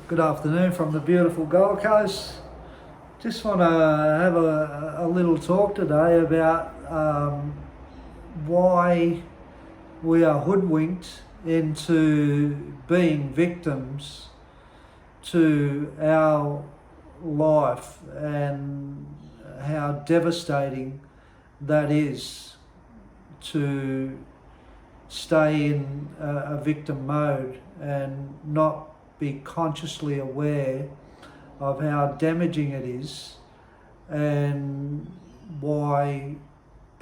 Good afternoon from the beautiful Gold Coast. Just want to have a little talk today about why we are hoodwinked into being victims to our life and how devastating that is to stay in a victim mode and not be consciously aware of how damaging it is and why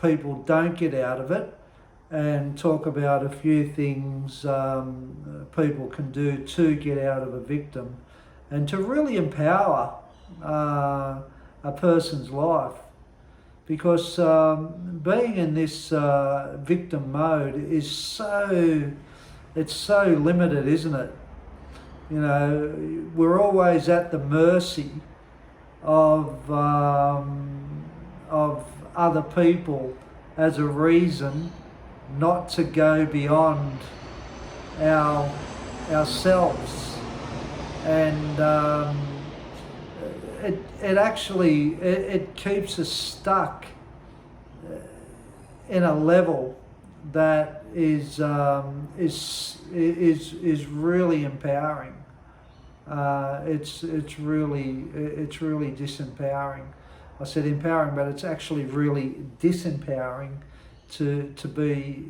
people don't get out of it, and talk about a few things people can do to get out of a victim and to really empower a person's life. Because being in this victim mode is it's so limited, isn't it? You know, we're always at the mercy of other people as a reason not to go beyond ourselves, and it keeps us stuck in a level that is really empowering. It's really disempowering. I said empowering, but it's actually really disempowering to be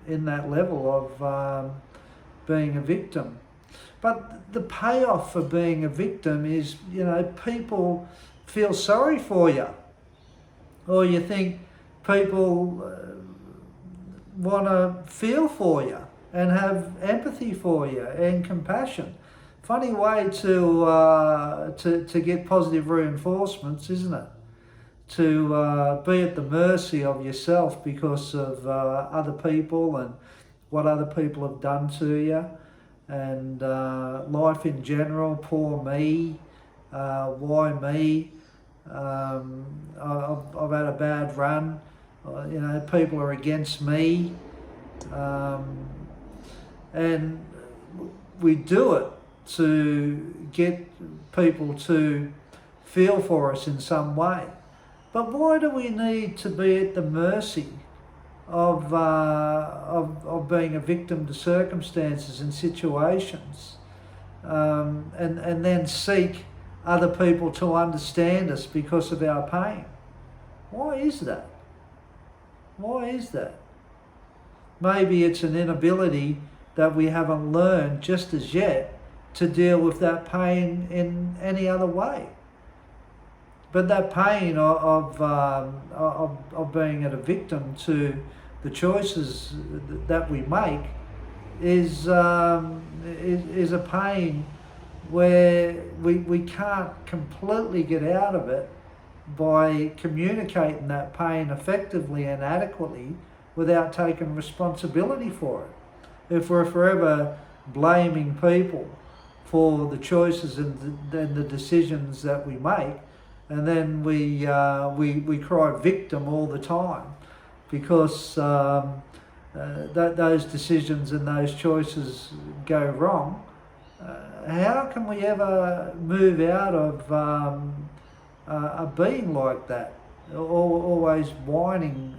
in that level of being a victim. But the payoff for being a victim is, you know, people feel sorry for you, or you think people want to feel for you and have empathy for you and compassion. Funny way to get positive reinforcements, isn't it? To be at the mercy of yourself because of other people and what other people have done to you, and life in general. Poor me, why me? I've had a bad run. You know, people are against me, and we do it to get people to feel for us in some way. But why do we need to be at the mercy of being a victim to circumstances and situations, and then seek other people to understand us because of our pain? Why is that? Why is that? Maybe it's an inability that we haven't learned just as yet to deal with that pain in any other way. But that pain of being a victim to the choices that we make is a pain where we can't completely get out of it by communicating that pain effectively and adequately without taking responsibility for it. If we're forever blaming people for the choices and the decisions that we make, and then we cry victim all the time because those decisions and those choices go wrong, how can we ever move out of a being like that, always whining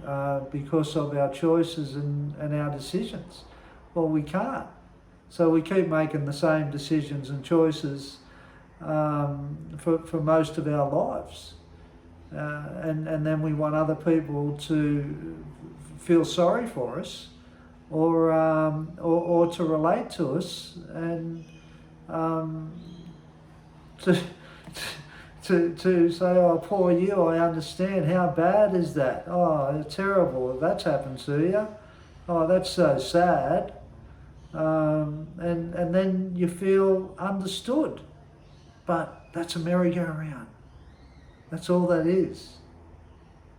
because of our choices and our decisions? Well, we can't. So we keep making the same decisions and choices for most of our lives, and then we want other people to feel sorry for us, or to relate to us, and to say, oh, poor you, I understand. How bad is that? Oh, terrible, that's happened to you. Oh, that's so sad. And then you feel understood. But that's a merry-go-round. That's all that is.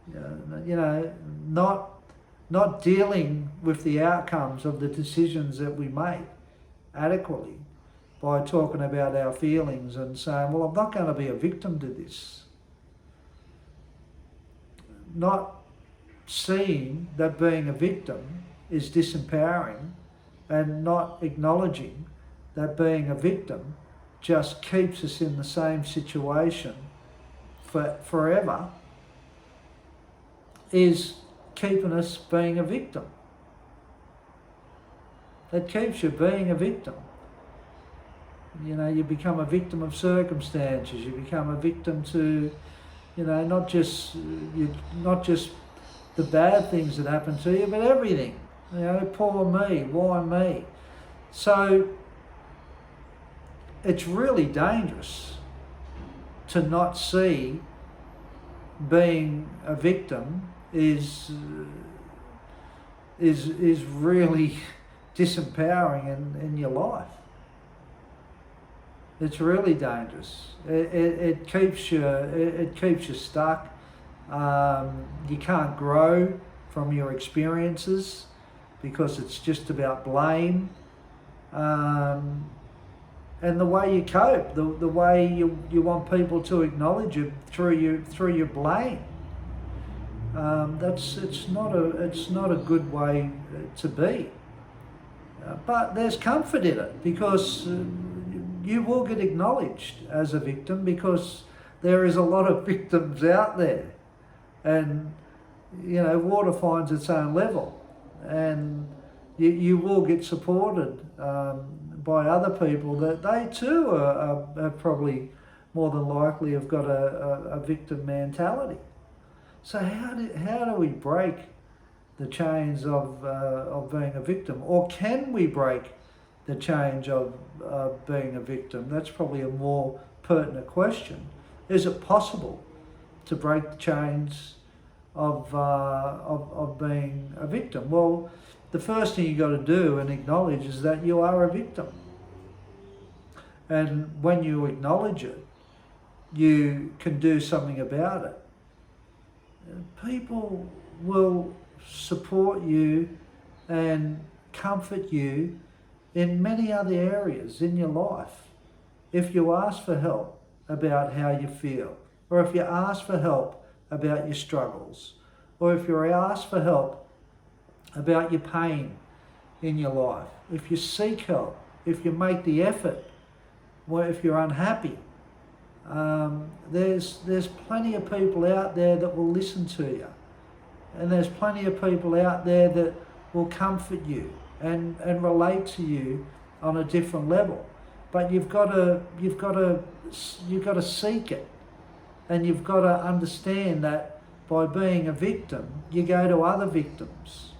You know, not dealing with the outcomes of the decisions that we make adequately by talking about our feelings and saying, well, I'm not going to be a victim to this. Not seeing that being a victim is disempowering, and not acknowledging that being a victim just keeps us in the same situation forever is keeping us being a victim. It keeps you being a victim. You know, you become a victim of circumstances. You become a victim to, you know, not just the bad things that happen to you, but everything. You know, poor me, why me? So it's really dangerous to not see being a victim is really disempowering in your life. It's really dangerous. It keeps you stuck. You can't grow from your experiences because it's just about blame. And the way you cope, the way you want people to acknowledge you through your blame. It's not a good way to be. But there's comfort in it because you will get acknowledged as a victim because there is a lot of victims out there, and you know, water finds its own level, and you will get supported by other people that they too are probably more than likely have got a victim mentality. So how do we break the chains of being a victim, or can we break the change of being a victim? That's probably a more pertinent question. Is it possible to break the chains of being a victim? Well, the first thing you got to do and acknowledge is that you are a victim. And when you acknowledge it, you can do something about it. People will support you and comfort you in many other areas in your life if you ask for help about how you feel, or if you ask for help about your struggles, or if you ask for help about your pain in your life, if you seek help, if you make the effort, or if you're unhappy. There's plenty of people out there that will listen to you, and there's plenty of people out there that will comfort you and relate to you on a different level. But you've got to seek it, and you've got to understand that by being a victim, you go to other victims,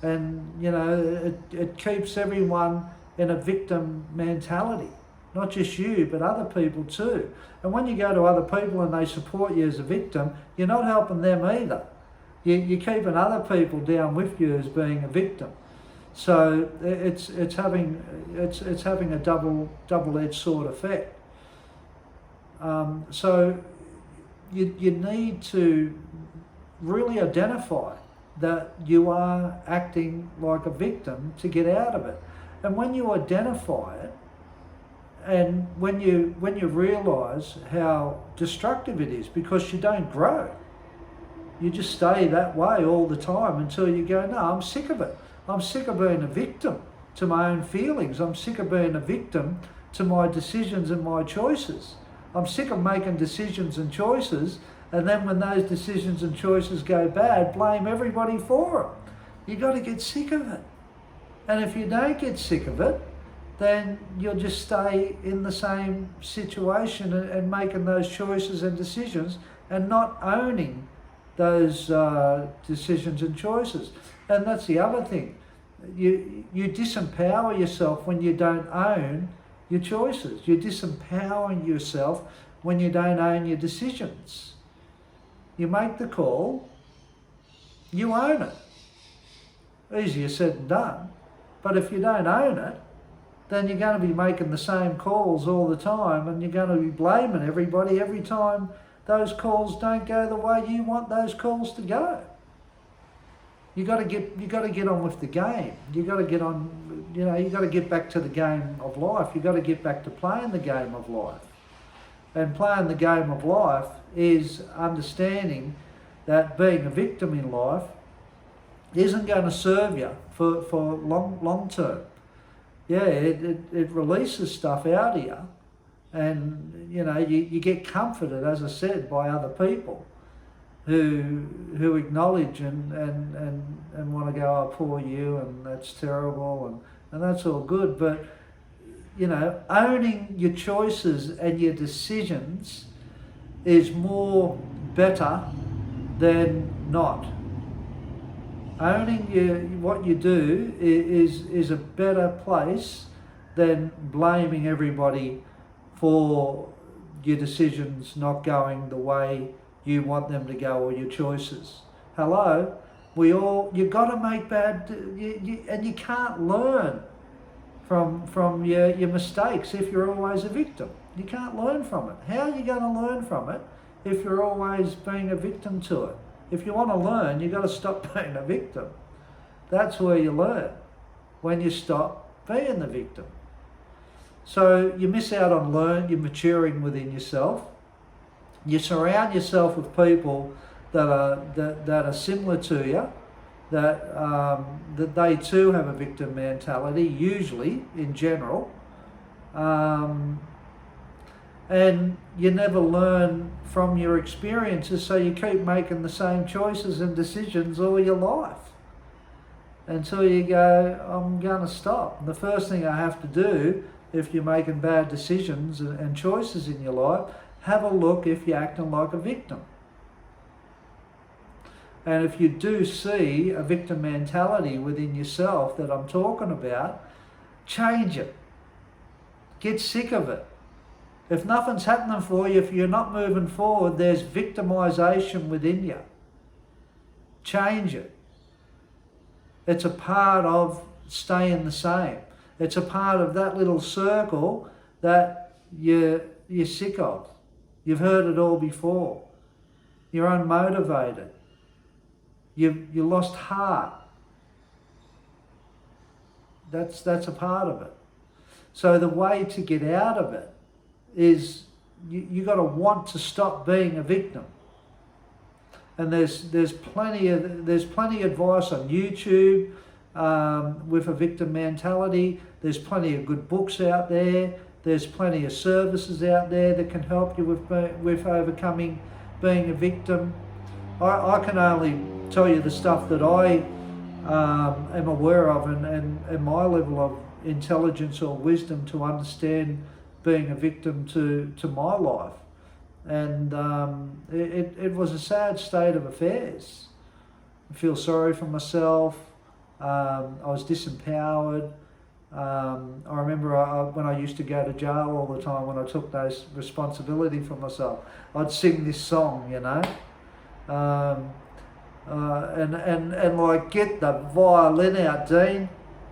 and you know it keeps everyone in a victim mentality. Not just you, but other people too. And when you go to other people and they support you as a victim, you're not helping them either. You're keeping other people down with you as being a victim. So it's having a double-edged sword effect. So you need to really identify that you are acting like a victim to get out of it. And when you identify it, and when you realise how destructive it is, because you don't grow, you just stay that way all the time until you go, no, I'm sick of it. I'm sick of being a victim to my own feelings. I'm sick of being a victim to my decisions and my choices. I'm sick of making decisions and choices, and then when those decisions and choices go bad, blame everybody for them. You've got to get sick of it. And if you don't get sick of it, then you'll just stay in the same situation and making those choices and decisions and not owning those decisions and choices. And that's the other thing. You disempower yourself when you don't own your choices. You're disempowering yourself when you don't own your decisions. You make the call, you own it. Easier said than done. But if you don't own it, then you're going to be making the same calls all the time, and you're going to be blaming everybody every time those calls don't go the way you want those calls to go. You got to get on with the game. You got to get on. You got to get back to the game of life. You got to get back to playing the game of life. And playing the game of life is understanding that being a victim in life isn't going to serve you for long term. Yeah, it releases stuff out of you, And you get comforted, as I said, by other people who acknowledge and want to go, oh, poor you, and that's terrible, and that's all good. But owning your choices and your decisions is more better than not. Owning what you do is a better place than blaming everybody for your decisions not going the way you want them to go, or your choices. Hello, you got to make and you can't learn from your mistakes if you're always a victim. You can't learn from it. How are you going to learn from it if you're always being a victim to it? If you want to learn, you've got to stop being a victim. That's where you learn, when you stop being the victim. So you miss out on you're maturing within yourself. You surround yourself with people that are similar to you, that they too have a victim mentality, usually, in general. And you never learn from your experiences, so you keep making the same choices and decisions all your life until you go, I'm going to stop. And the first thing I have to do, if you're making bad decisions and choices in your life, have a look if you're acting like a victim. And if you do see a victim mentality within yourself that I'm talking about, change it. Get sick of it. If nothing's happening for you, if you're not moving forward, there's victimization within you. Change it. It's a part of staying the same. It's a part of that little circle that you're sick of. You've heard it all before. You're unmotivated. You lost heart. That's a part of it. So the way to get out of it is you got to want to stop being a victim. And there's plenty of advice on YouTube with a victim mentality. There's plenty of good books out there. There's plenty of services out there that can help you with overcoming being a victim. I can only tell you the stuff that I am aware of and my level of intelligence or wisdom to understand being a victim to my life. And it was a sad state of affairs. I feel sorry for myself. I was disempowered. I remember when I used to go to jail all the time, when I took those responsibility for myself, I'd sing this song, and like, get the violin out, Dean.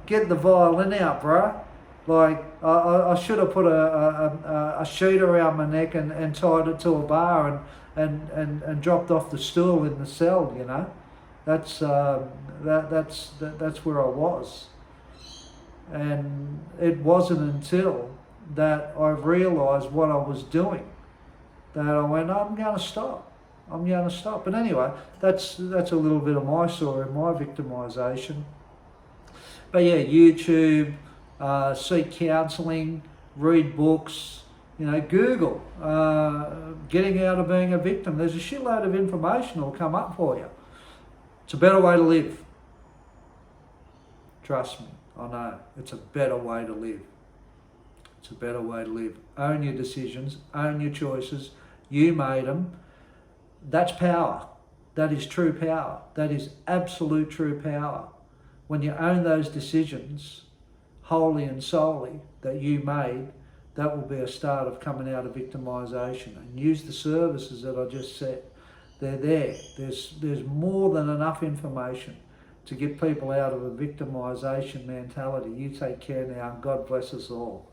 Get the violin out, bruh. Like, I should have put a sheet around my neck and tied it to a bar and dropped off the stool in the cell, That's where I was. And it wasn't until that I realised what I was doing that I went, I'm going to stop. But anyway, that's a little bit of my story, my victimisation. But yeah, YouTube, seek counselling, read books, Google, getting out of being a victim. There's a shitload of information that'll come up for you. It's a better way to live. Trust me, I know. It's a better way to live. It's a better way to live. Own your decisions, own your choices. You made them. That's power. That is true power. That is absolute true power. When you own those decisions, wholly and solely, that you made, that will be a start of coming out of victimisation. And use the services that I just said. They're there. There's more than enough information to get people out of a victimisation mentality. You take care now, and God bless us all.